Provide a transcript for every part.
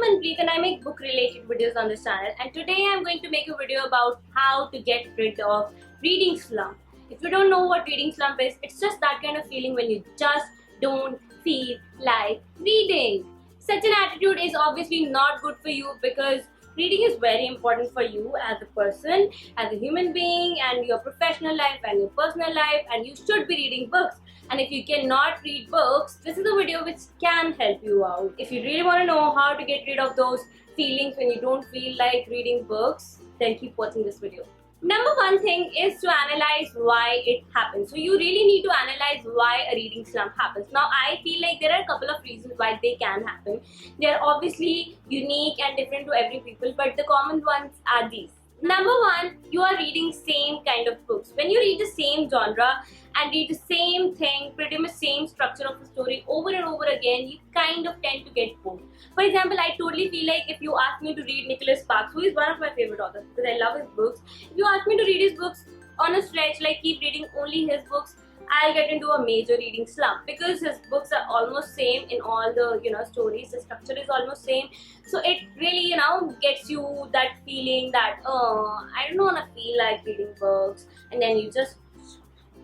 Manpreet and I make book related videos on this channel, and today I'm going to make a video about how to get rid of reading slump. If you don't know what reading slump is, it's just that kind of feeling when you just don't feel like reading. Such an attitude is obviously not good for you because reading is very important for you as a person, as a human being, and your professional life and your personal life, and you should be reading books. And if you cannot read books, this is a video which can help you out. If you really want to know how to get rid of those feelings when you don't feel like reading books, then keep watching this video. Number one thing is to analyze why it happens. So you really need to analyze why a reading slump happens. Now I feel like there are a couple of reasons why they can happen. They are obviously unique and different to every people, but the common ones are these. Number one, you are reading same kind of books. When you read the same genre and read the same thing, pretty much same structure of the story over and over again, you kind of tend to get bored. For example, I totally feel like if you ask me to read Nicholas Sparks, who is one of my favorite authors because I love his books, if you ask me to read his books on a stretch, like keep reading only his books, I'll get into a major reading slump because his books are almost same in all the stories. The structure is almost same, so it really gets you that feeling that I don't want to feel like reading books, and then you just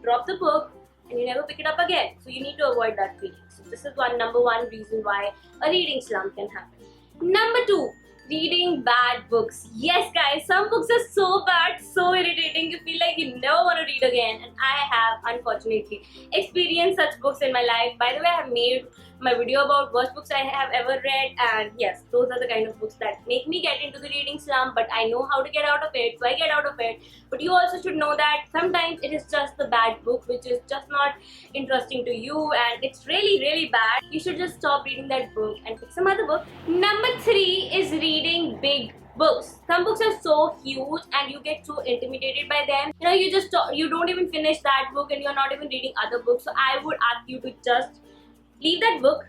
drop the book and you never pick it up again. So you need to avoid that feeling. So this is number one reason why a reading slump can happen. Number two, reading bad books. Yes guys, some books are so bad, so irritating, you feel like you never want to read again, and I have unfortunately experienced such books in my life. By the way, I have made my video about worst books I have ever read, and yes, those are the kind of books that make me get into the reading slump, but I know how to get out of it, so I get out of it. But you also should know that sometimes it is just the bad book which is just not interesting to you, and it's really bad. You should just stop reading that book and pick some other book. Number three is reading big books. Some books are so huge and you get so intimidated by them. You don't even finish that book and you're not even reading other books. So I would ask you to just leave that book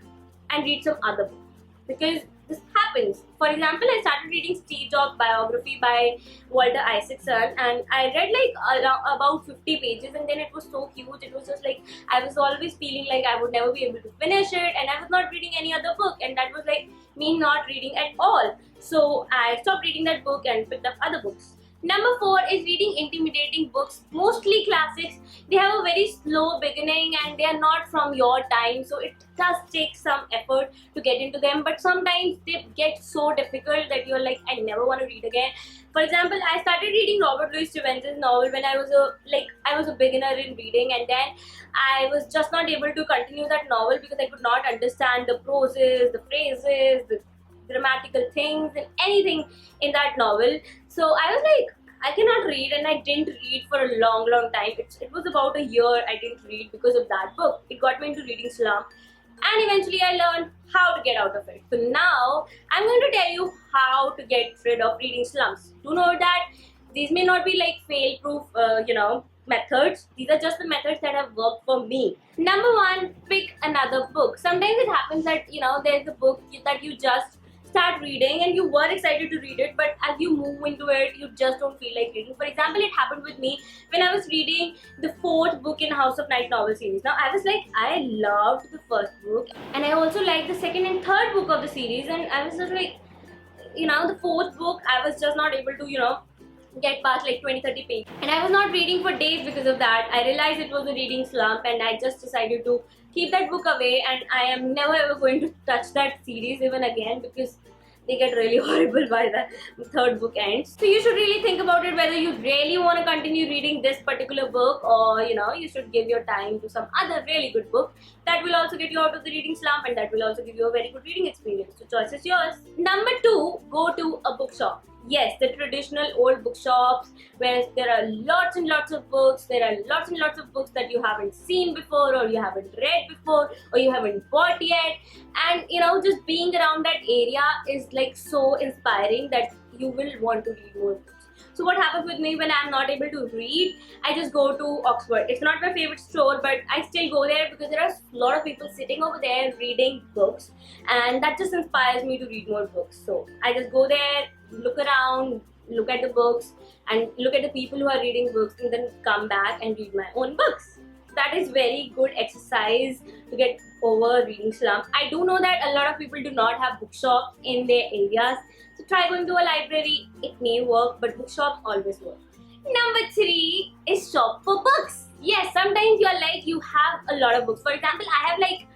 and read some other book, because this happens. For example, I started reading Steve Jobs biography by Walter Isaacson, and I read like about 50 pages, and then it was so huge. It was just like I was always feeling like I would never be able to finish it, and I was not reading any other book, and that was like me not reading at all. So I stopped reading that book and picked up other books. Number four is reading intimidating books, mostly classics. They have a very slow beginning and they are not from your time, so it does take some effort to get into them, but sometimes they get so difficult that you're like, I never want to read again. For example, I started reading Robert Louis Stevenson novel when I was a beginner in reading, and then I was just not able to continue that novel because I could not understand the proses, the phrases, the grammatical things and anything in that novel. So I was like, I cannot read, and I didn't read for a long time. It was about a year I didn't read because of that book. It got me into reading slump, and eventually I learned how to get out of it. So now I'm going to tell you how to get rid of reading slumps. Do know that these may not be like fail-proof, methods. These are just the methods that have worked for me. Number one, pick another book. Sometimes it happens that there's a book that you just start reading and you were excited to read it, but as you move into it, you just don't feel like reading. For example, it happened with me when I was reading the fourth book in House of Night novel series. Now I was like, I loved the first book and I also liked the second and third book of the series, and I was just like, the fourth book I was just not able to get past like 20-30 pages, and I was not reading for days because of that. I realized it was a reading slump, and I just decided to keep that book away, and I am never ever going to touch that series even again because they get really horrible by the third book ends. So you should really think about it whether you really want to continue reading this particular book, or you should give your time to some other really good book that will also get you out of the reading slump, and that will also give you a very good reading experience. So choice is yours. Number two, go to a bookshop. Yes, the traditional old bookshops where there are lots and lots of books. There are lots and lots of books that you haven't seen before, or you haven't read before, or you haven't bought yet. And just being around that area is like so inspiring that you will want to read more books. So what happens with me when I'm not able to read, I just go to Oxford. It's not my favorite store, but I still go there because there are a lot of people sitting over there reading books, and that just inspires me to read more books. So I just go there, look around, look at the books, and look at the people who are reading books, and then come back and read my own books. that is very good exercise to get over reading slump. I do know that a lot of people do not have bookshops in their areas, so try going to a library. It may work, but bookshops always work. Number 3 is shop for books. Yes, sometimes you are like, you have a lot of books. For example, I have like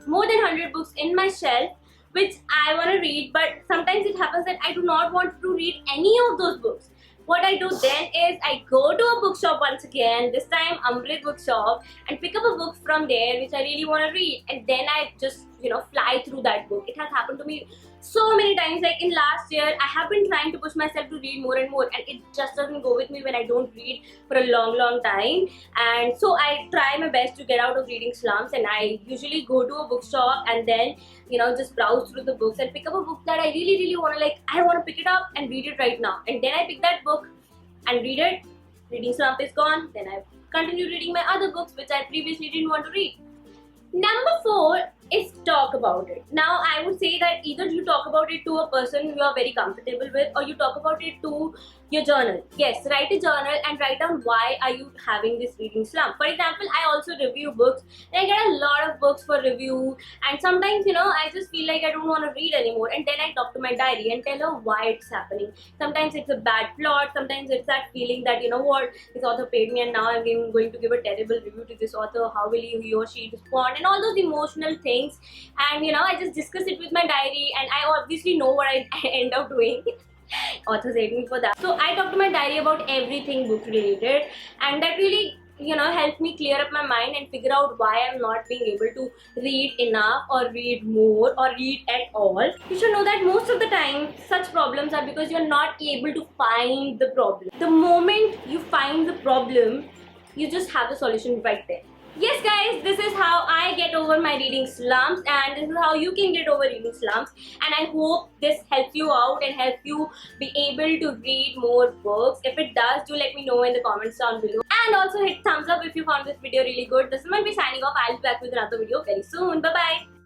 more than 100 books in my shelf which I want to read, but sometimes it happens that I do not want to read any of those books. What I do then is I go to a bookshop once again, this time Amrit Bookshop, and pick up a book from there which I really want to read, and then I just fly through that book. It has happened to me so many times. Like in last year, I have been trying to push myself to read more and more, and it just doesn't go with me when I don't read for a long time. And so I try my best to get out of reading slumps, and I usually go to a bookshop and then just browse through the books and pick up a book that I really want to, like, I want to pick it up and read it right now, and then I pick that book and read it. Reading slump is gone. Then I continue reading my other books which I previously didn't want to read. Number 4 is talk about it. Now I would say that either you talk about it to a person you are very comfortable with, or you talk about it to your journal. Yes, write a journal and write down why are you having this reading slump. For example, I also review books, and I get a lot of books for review, and sometimes I just feel like I don't want to read anymore, and then I talk to my diary and tell her why it's happening. Sometimes it's a bad plot, sometimes it's that feeling that what, this author paid me and now I'm going to give a terrible review to this author, how will he or she respond, and all those emotional things. And I just discuss it with my diary, and I obviously know what I end up doing. Authors hate me for that. So I talk to my diary about everything book related, and that really helped me clear up my mind and figure out why I'm not being able to read enough or read more or read at all. You should know that most of the time such problems are because you're not able to find the problem. The moment you find the problem, you just have the solution right there. Yes guys, this is how I get over my reading slumps, and this is how you can get over reading slumps, and I hope this helps you out and help you be able to read more books. If it does, do let me know in the comments down below, and also hit thumbs up if you found this video really good. This is Manvi signing off. I'll be back with another video very soon. Bye bye.